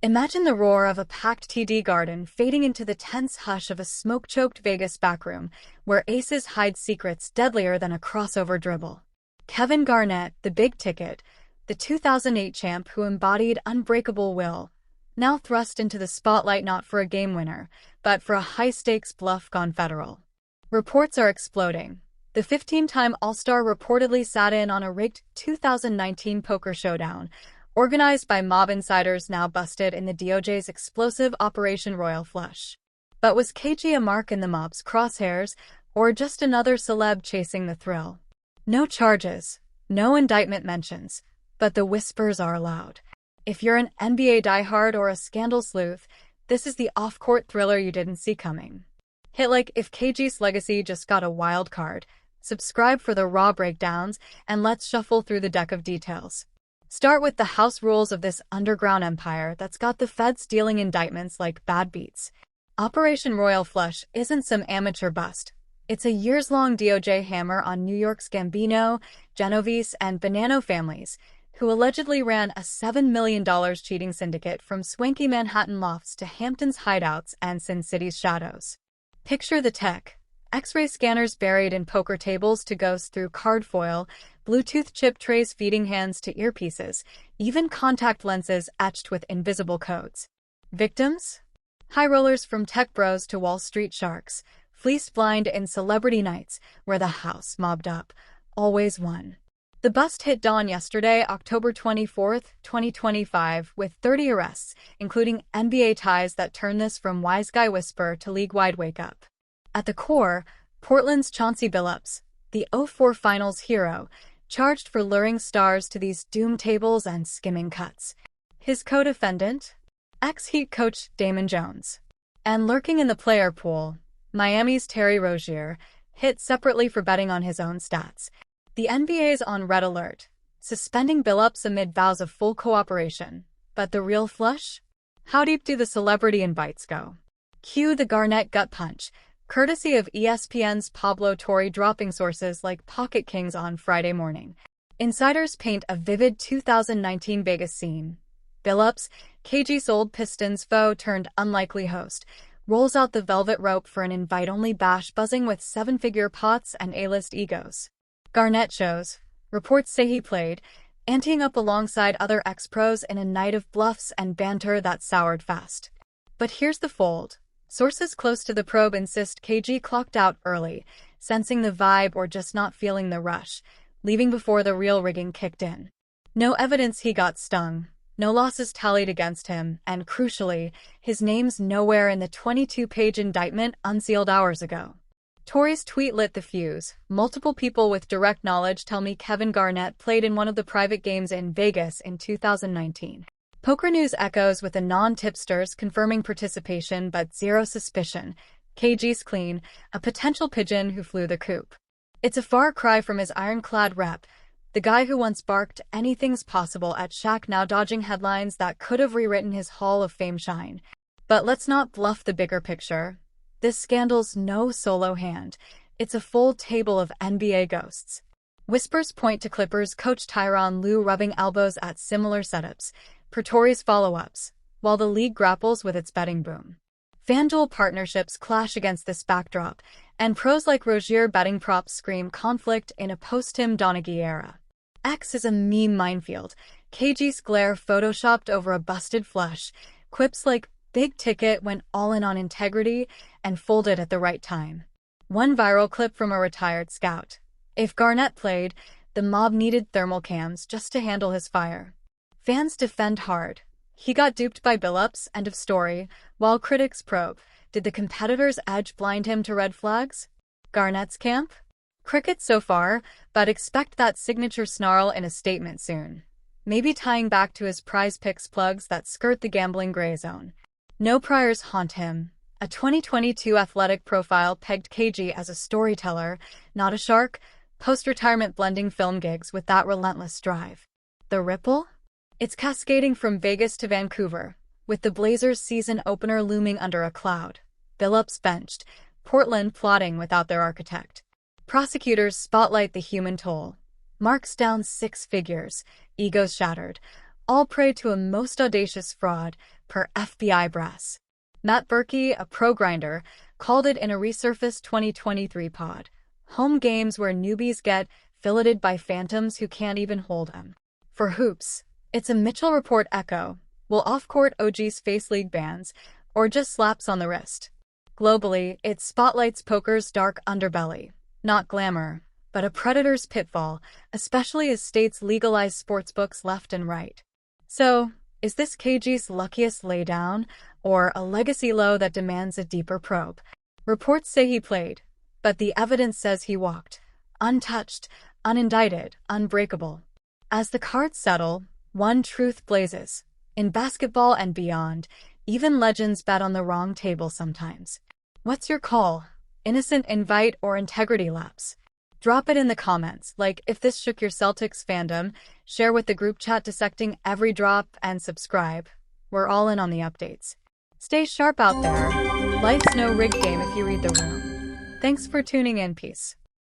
Imagine the roar of a packed TD garden fading into the tense hush of a smoke-choked Vegas backroom, where aces hide secrets deadlier than a crossover dribble. Kevin Garnett, the big ticket, the 2008 champ who embodied unbreakable will, now thrust into the spotlight not for a game winner, but for a high-stakes bluff gone federal. Reports are exploding. The 15-time All-Star reportedly sat in on a rigged 2019 poker showdown, organized by mob insiders now busted in the DOJ's explosive Operation Royal Flush. But was KG a mark in the mob's crosshairs, or just another celeb chasing the thrill? No charges, no indictment mentions, but the whispers are loud. If you're an NBA diehard or a scandal sleuth, this is the off-court thriller you didn't see coming. Hit like if KG's legacy just got a wild card. Subscribe for the raw breakdowns, and let's shuffle through the deck of details. Start with the house rules of this underground empire that's got the feds dealing indictments like bad beats. Operation Royal Flush isn't some amateur bust. It's a years-long DOJ hammer on New York's Gambino, Genovese, and Bonanno families, who allegedly ran a $7 million cheating syndicate from swanky Manhattan lofts to Hamptons hideouts and Sin City's shadows. Picture the tech. X-ray scanners buried in poker tables to ghost through card foil, Bluetooth chip trays feeding hands to earpieces, even contact lenses etched with invisible codes. Victims? High rollers from tech bros to Wall Street sharks, fleeced blind in celebrity nights where the house mobbed up, always won. The bust hit dawn yesterday, October 24, 2025, with 30 arrests, including NBA ties that turn this from wise guy whisper to league-wide wake-up. At the core, Portland's Chauncey Billups, the 04 Finals hero, charged for luring stars to these doom tables and skimming cuts. His co-defendant? Ex-Heat coach Damon Jones. And lurking in the player pool, Miami's Terry Rozier, hit separately for betting on his own stats. The NBA's on red alert, suspending Billups amid vows of full cooperation. But the real flush? How deep do the celebrity invites go? Cue the Garnett gut punch, courtesy of ESPN's Pablo Torre, dropping sources like Pocket Kings on Friday morning. Insiders paint a vivid 2019 Vegas scene. Billups, KG's old Pistons foe turned unlikely host, rolls out the velvet rope for an invite-only bash buzzing with seven-figure pots and A-list egos. Garnett shows. Reports say he played, anteing up alongside other ex-pros in a night of bluffs and banter that soured fast. But here's the fold. Sources close to the probe insist KG clocked out early, sensing the vibe or just not feeling the rush, leaving before the real rigging kicked in. No evidence he got stung, no losses tallied against him, and crucially, his name's nowhere in the 22-page indictment unsealed hours ago. Torre's tweet lit the fuse. Multiple people with direct knowledge tell me Kevin Garnett played in one of the private games in Vegas in 2019. Poker News echoes with the non-tipsters confirming participation but zero suspicion. KG's clean, a potential pigeon who flew the coop. It's a far cry from his ironclad rep, the guy who once barked anything's possible at Shaq, now dodging headlines that could have rewritten his Hall of Fame shine. But let's not bluff the bigger picture. This scandal's no solo hand. It's a full table of NBA ghosts. Whispers point to Clippers coach Tyronn Lue rubbing elbows at similar setups, per Torre's follow-ups, while the league grapples with its betting boom. FanDuel partnerships clash against this backdrop, and pros like Rozier betting props scream conflict in a post-Tim Donaghy era. X is a meme minefield. KG's glare photoshopped over a busted flush, quips like big ticket went all in on integrity and folded at the right time. One viral clip from a retired scout. If Garnett played, the mob needed thermal cams just to handle his fire. Fans defend hard. He got duped by Billups, end of story, while critics probe. Did the competitor's edge blind him to red flags? Garnett's camp? Cricket so far, but expect that signature snarl in a statement soon. Maybe tying back to his prize picks plugs that skirt the gambling gray zone. No priors haunt him. A 2022 athletic profile pegged KG as a storyteller, not a shark, post-retirement blending film gigs with that relentless drive. The ripple? It's cascading from Vegas to Vancouver, with the Blazers' season opener looming under a cloud. Billups benched, Portland plotting without their architect. Prosecutors spotlight the human toll. Marks down 6 figures, egos shattered, all prey to a most audacious fraud, per FBI brass. Matt Berkey, a pro grinder, called it in a resurfaced 2023 pod. Home games where newbies get filleted by phantoms who can't even hold them. For hoops, it's a Mitchell Report echo. Will off-court OGs face league bans, or just slaps on the wrist? Globally, it spotlights poker's dark underbelly. Not glamour, but a predator's pitfall, especially as states legalize sportsbooks left and right. So, is this KG's luckiest laydown, or a legacy low that demands a deeper probe? Reports say he played, but the evidence says he walked. Untouched, unindicted, unbreakable. As the cards settle, one truth blazes. In basketball and beyond, even legends bet on the wrong table sometimes. What's your call? Innocent invite or integrity lapse? Drop it in the comments, like if this shook your Celtics fandom, share with the group chat dissecting every drop, and subscribe. We're all in on the updates. Stay sharp out there. Life's no rigged game if you read the room. Thanks for tuning in. Peace.